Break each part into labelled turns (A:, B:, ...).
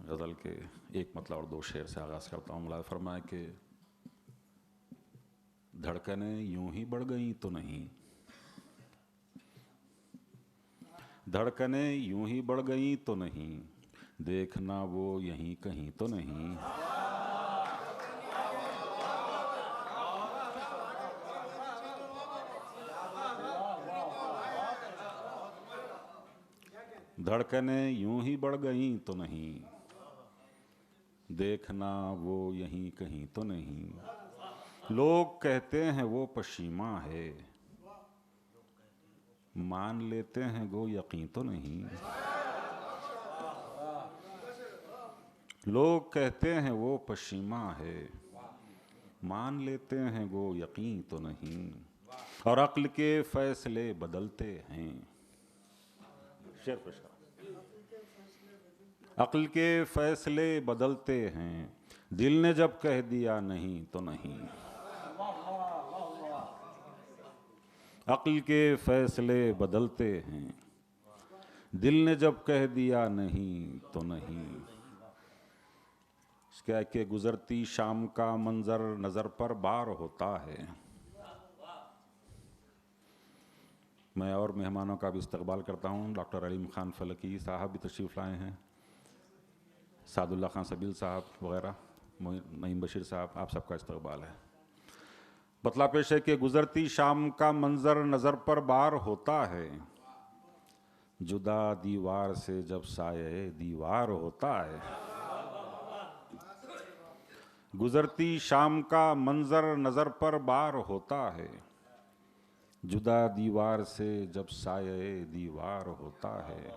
A: गज़ल के एक मतलब और दो शेर से आगाज़ करता हूँ। मौला फरमाए कि धड़कनें यूं ही बढ़ गई तो नहीं, धड़कनें यूं ही बढ़ गई तो नहीं, देखना वो यहीं कहीं तो नहीं। धड़कनें यूं ही बढ़ गई तो नहीं, देखना वो यहीं कहीं तो नहीं। लोग कहते हैं वो पशीमा है, मान लेते हैं वो यकीन तो नहीं। लोग कहते हैं वो पशीमा है, मान लेते हैं वो यकीन तो नहीं। और अक्ल के फैसले बदलते हैं, शेर पे शेर। अक्ल के फैसले बदलते हैं, दिल ने जब कह दिया नहीं तो नहीं। अक्ल के फैसले बदलते हैं, दिल ने जब कह दिया नहीं तो नहीं। क्या कि गुजरती शाम का मंजर नज़र पर बार होता है। मैं और मेहमानों का भी इस्तकबाल करता हूँ। डॉक्टर अलीम खान फलकी साहब भी तशरीफ़ लाए हैं, सादुल्ला खान सबील साहब वगैरह, नईम बशीर साहब, आप सबका इस्तकबाल है। बतला पेश है कि गुजरती शाम का मंजर नज़र पर बार होता है, जुदा दीवार से जब साये दीवार होता है। गुजरती शाम का मंजर नज़र पर बार होता है, जुदा दीवार से जब साये दीवार होता है।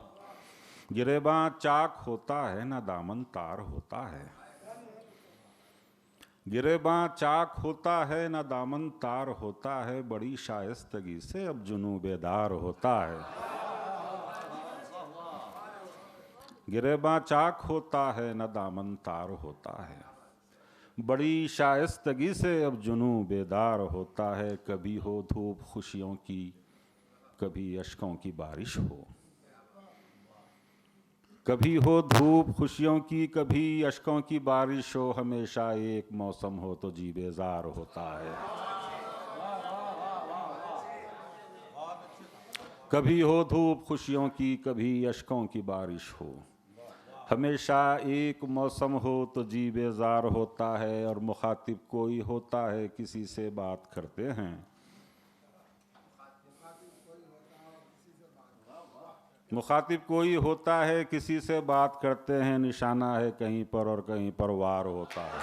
A: गिरेबां चाक होता है ना दामन तार होता है, गिरेबां चाक होता है ना दामन तार होता है। बड़ी शाइस्तगी से अब जुनू बेदार होता है। गिरेबां चाक होता है ना दामन तार होता है, बड़ी शाइस्तगी से अब जुनू बेदार होता है। कभी हो धूप खुशियों की, कभी अश्कों की बारिश हो, कभी हो धूप खुशियों की, कभी अश्कों की बारिश हो। हमेशा एक मौसम हो तो जी बेजार होता है। कभी हो धूप खुशियों की, कभी अश्कों की बारिश हो। हमेशा एक मौसम हो तो जी बेजार होता है। और मुखातिब कोई होता है किसी से बात करते हैं, मुखातिब कोई होता है किसी से बात करते हैं। निशाना है कहीं पर और कहीं पर वार होता है।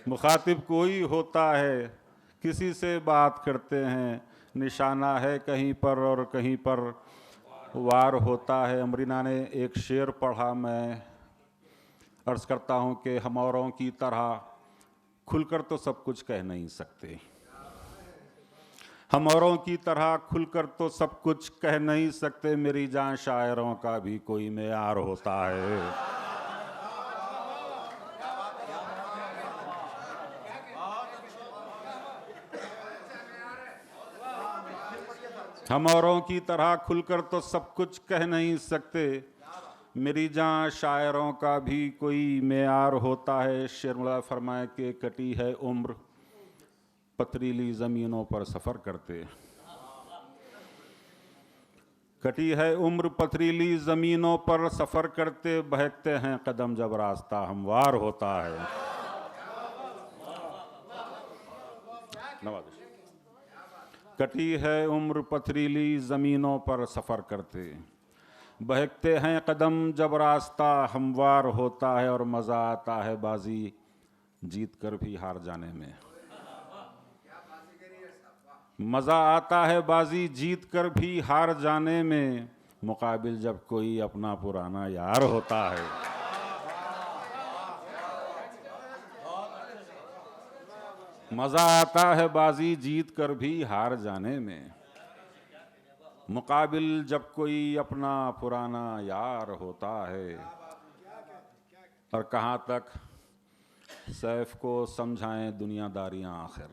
A: मुखातिब कोई होता है किसी से बात करते हैं, निशाना है कहीं पर और कहीं पर वार होता है। अमरीना ने एक शेर पढ़ा, मैं अर्ज़ करता हूँ कि हम औरों की तरह खुलकर तो सब कुछ कह नहीं सकते, हम औरों की तरह खुलकर तो सब कुछ कह नहीं सकते। मेरी जान शायरों का भी कोई मेयार होता है। हम औरों की तरह खुलकर तो सब कुछ कह नहीं सकते, मेरी जान शायरों का भी कोई मेयार होता है। शेर मौला फरमाए कि कटी है उम्र पथरीली ज़मीनों पर सफ़र करते, कटी है उम्र पथरीली ज़मीनों पर सफ़र करते। बहकते हैं कदम जब रास्ता हमवार होता है। नवाज़िश। कटी है उम्र पथरीली ज़मीनों पर सफ़र करते, बहकते हैं कदम जब रास्ता हमवार होता है। और मज़ा आता है बाजी जीत कर भी हार जाने में, मज़ा आता है बाजी जीत कर भी हार जाने में। मुकाबिल जब कोई अपना पुराना यार होता है, मज़ा आता है बाजी जीत कर भी हार जाने में। मुकाबिल जब कोई अपना पुराना यार होता है। और कहाँ तक सैफ को समझाएं दुनियादारियां आखिर,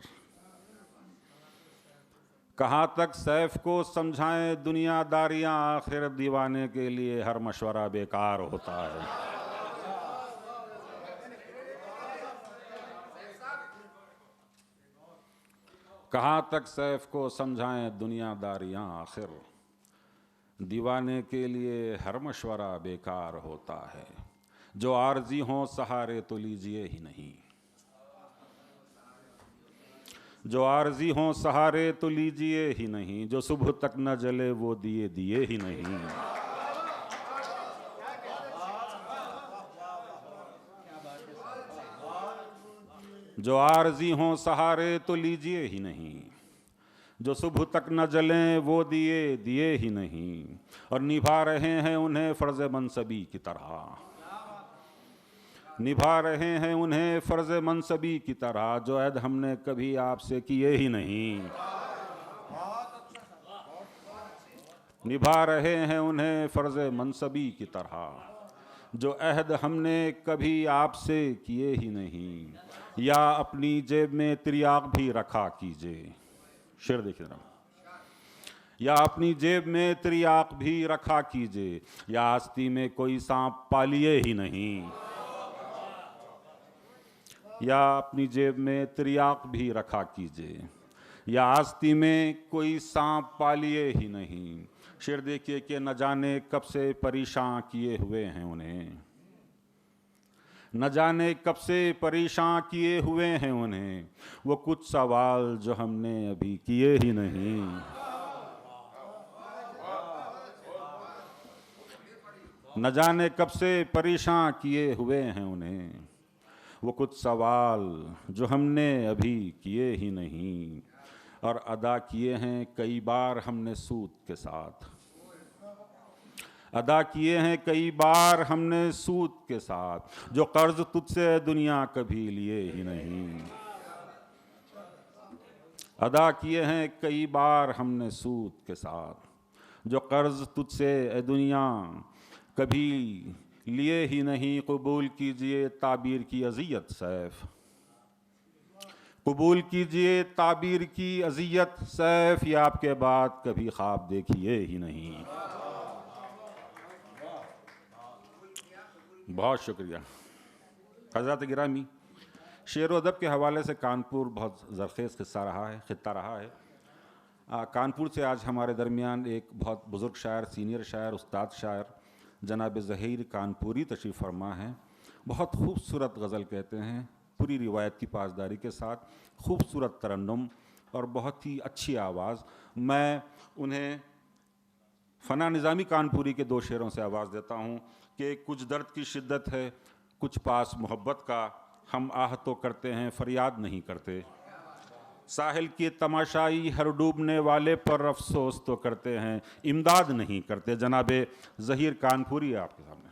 A: कहाँ तक सैफ को समझाएं दुनियादारियां, आखिर दीवाने के लिए हर मशवरा बेकार होता है। कहाँ तक सैफ को समझाएं दुनियादारियां, आखिर दीवाने के लिए हर मशवरा बेकार होता है। जो आर्जी हों सहारे तो लीजिए ही नहीं, जो आर्जी हों सहारे तो लीजिए ही नहीं, जो सुबह तक न जले वो दिए दिए ही नहीं। जो आर्जी हों सहारे तो लीजिए ही नहीं, जो सुबह तक न जलें वो दिए दिए ही नहीं, और निभा रहे हैं उन्हें फर्ज मनसबी की तरह, निभा रहे हैं उन्हें फर्ज मनसबी की तरह, जो अहद हमने कभी आपसे किए ही नहीं। निभा रहे हैं उन्हें फर्ज मनसबी की तरह, जो अहद हमने कभी आपसे किए ही नहीं। या अपनी जेब में तिर्याक भी रखा कीजिए, शेर देखिए जरा। या अपनी जेब में तिर्याक भी रखा कीजिए, या आस्ती में कोई सांप पालिए ही नहीं। या अपनी जेब में तिर्याक भी रखा कीजिए, या आस्ती में कोई सांप पालिए ही नहीं। शेर देखिए कि न जाने कब से परेशान किए हुए हैं उन्हें, न जाने कब से परेशान किए हुए हैं उन्हें, वो कुछ सवाल जो हमने अभी किए ही नहीं। न जाने कब से परेशान किए हुए हैं उन्हें, वो कुछ सवाल जो हमने अभी किए ही नहीं। और अदा किए हैं कई बार हमने सूद के साथ, अदा किए हैं कई बार हमने सूद के साथ, जो कर्ज तुझसे दुनिया कभी लिए ही नहीं। अदा किए हैं कई बार हमने सूद के साथ, जो कर्ज तुझसे दुनिया कभी लिए ही नहीं। कबूल कीजिए ताबीर की अज़ियत सैफ, कबूल कीजिए ताबीर की अज़ियत सैफ, या आपके बाद कभी ख्वाब देखिए ही नहीं। बहुत शुक्रिया। हज़रात गिरामी, शेर व अदब के हवाले से कानपुर बहुत ज़रख़ेज़ खित्ता रहा है। कानपुर से आज हमारे दरमियान एक बहुत बुज़ुर्ग शायर, सीनियर शायर, उस्ताद शायर जनाब ज़हीर कानपुरी तशरीफ़ फरमा हैं। बहुत खूबसूरत गज़ल कहते हैं, पूरी रिवायत की पासदारी के साथ, खूबसूरत तरन्नुम और बहुत ही अच्छी आवाज़। मैं उन्हें फ़ना निज़ामी कानपुरी के 2 शेरों से आवाज़ देता हूँ कि कुछ दर्द की शिद्दत है, कुछ पास मोहब्बत का, हम आह तो करते हैं फरियाद नहीं करते। साहिल की तमाशाई हर डूबने वाले पर अफसोस तो करते हैं, इमदाद नहीं करते। जनाब ज़हीर कानपुरी आपके सामने।